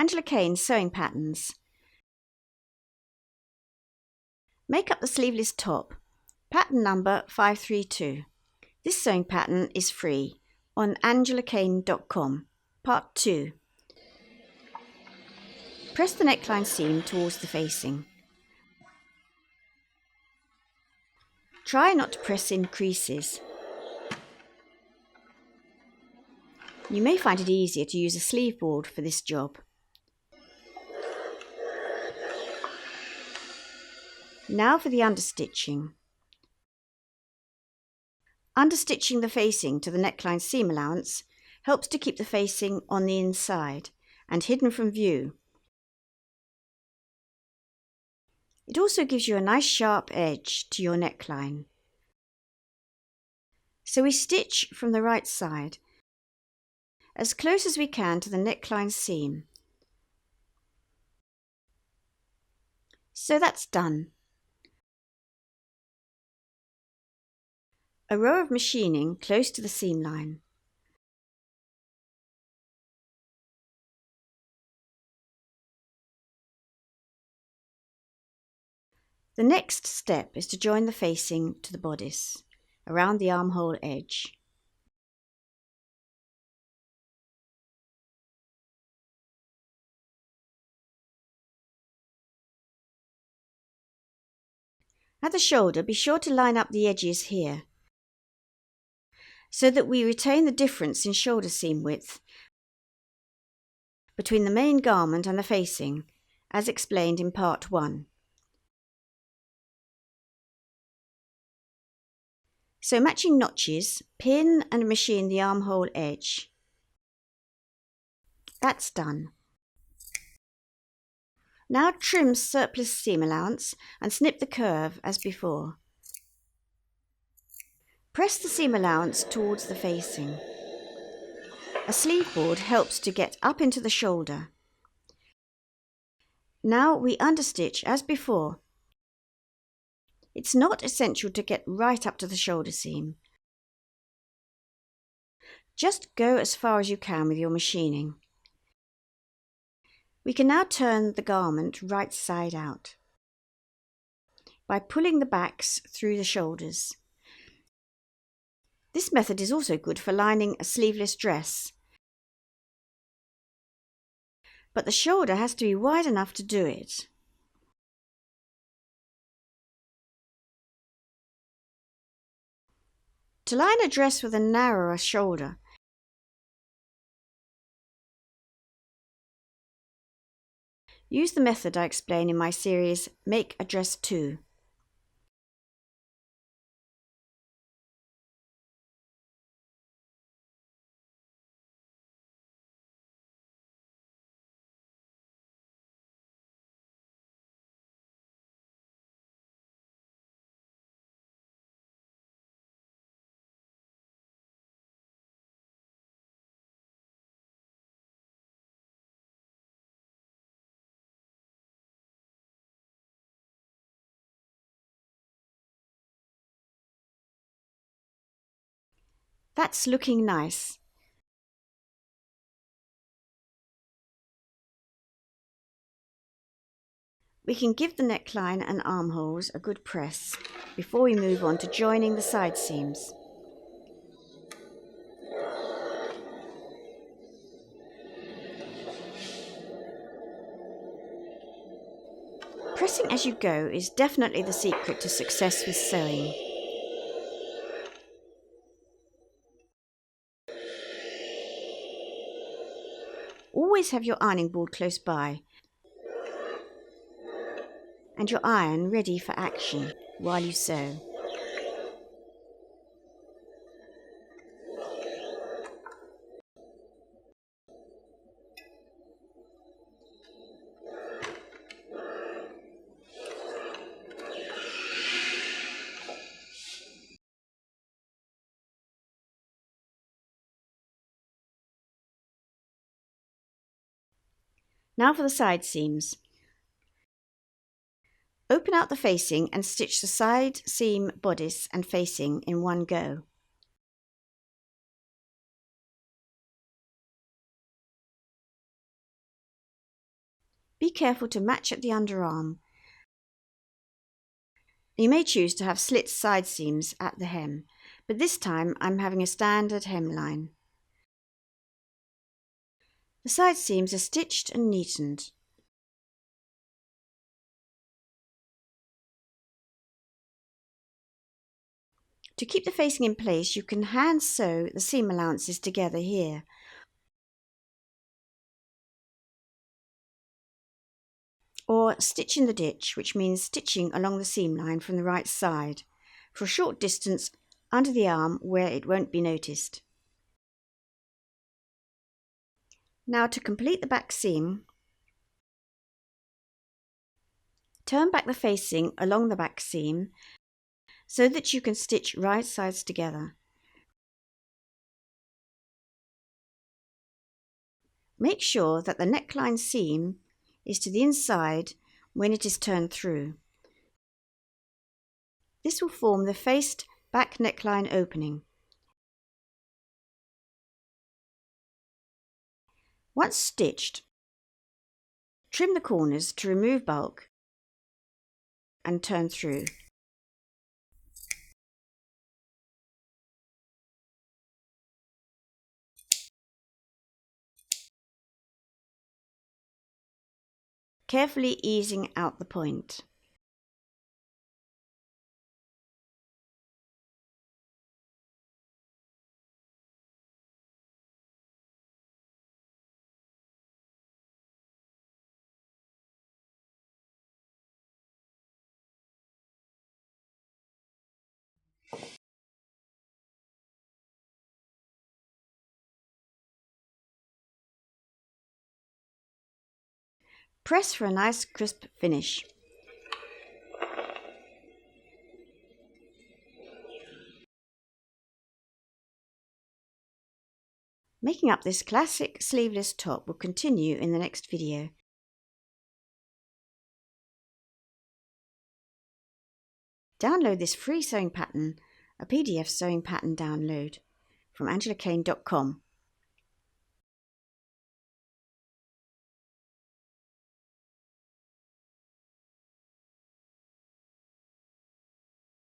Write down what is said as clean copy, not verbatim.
Angela Kane sewing patterns. Make up the sleeveless top, pattern number 532. This sewing pattern is free on angelakane.com. Part 2. Press the neckline seam towards the facing. Try not to press in creases. You may find it easier to use a sleeve board for this job. Now for the understitching. Understitching the facing to the neckline seam allowance helps to keep the facing on the inside and hidden from view. It also gives you a nice sharp edge to your neckline. So we stitch from the right side, as close as we can to the neckline seam. So that's done. A row of machining close to the seam line. The next step is to join the facing to the bodice, around the armhole edge. At the shoulder, be sure to line up the edges here, so that we retain the difference in shoulder seam width between the main garment and the facing, as explained in part 1. So matching notches, pin and machine the armhole edge. That's done. Now trim surplus seam allowance and snip the curve as before. Press the seam allowance towards the facing. A sleeve board helps to get up into the shoulder. Now we understitch as before. It's not essential to get right up to the shoulder seam. Just go as far as you can with your machining. We can now turn the garment right side out by pulling the backs through the shoulders. This method is also good for lining a sleeveless dress, but the shoulder has to be wide enough to do it. To line a dress with a narrower shoulder, use the method I explain in my series Make a Dress 2. That's looking nice. We can give the neckline and armholes a good press before we move on to joining the side seams. Pressing as you go is definitely the secret to success with sewing. Always have your ironing board close by and your iron ready for action while you sew. Now for the side seams. Open out the facing and stitch the side seam, bodice and facing in one go. Be careful to match at the underarm. You may choose to have slit side seams at the hem, but this time I'm having a standard hemline. The side seams are stitched and neatened. To keep the facing in place, you can hand sew the seam allowances together here, or stitch in the ditch, which means stitching along the seam line from the right side, for a short distance under the arm where it won't be noticed. Now to complete the back seam, turn back the facing along the back seam so that you can stitch right sides together. Make sure that the neckline seam is to the inside when it is turned through. This will form the faced back neckline opening. Once stitched, trim the corners to remove bulk and turn through. Carefully easing out the point. Press for a nice crisp finish. Making up this classic sleeveless top will continue in the next video. Download this free sewing pattern, a PDF sewing pattern download, from AngelaKane.com.